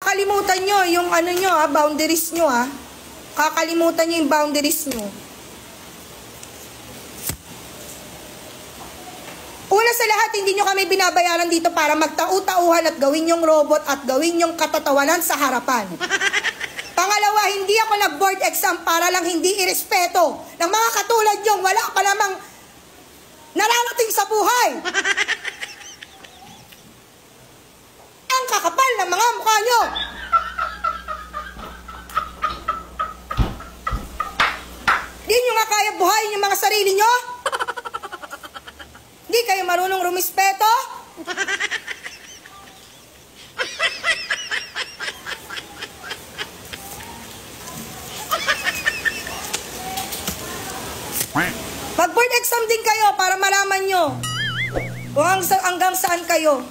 Kakalimutan nyo yung ano nyo boundaries nyo Kakalimutan nyo yung boundaries nyo. Una sa lahat, hindi nyo kami binabayaran dito para magtau-tauhan at gawin yung robot at gawin yung katatawanan sa harapan. Pangalawa, hindi ako nag-board exam para lang hindi irespeto ng mga katulad nyo. Wala pa namang nararating sa buhay. Ang kakapal ng mga mukha nyo. Di nyo nga kaya buhayin yung mga sarili nyo? Di kayo marunong rumispeto? Mag-board exam din kayo para malaman nyo kung hanggang saan kayo.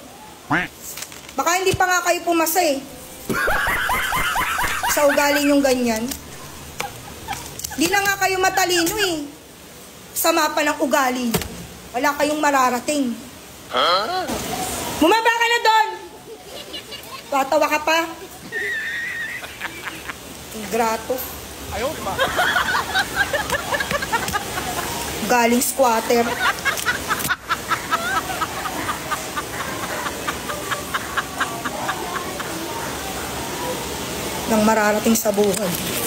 Baka hindi pa nga kayo pumasa sa ugali nyong ganyan. Di na nga kayo matalino sa mapa ng ugali. Wala kayong mararating. Bumaba ka na doon. Tatawa ka pa. Ingrato. Ayaw pa. Galing squatter. Nang mararating sa buhay.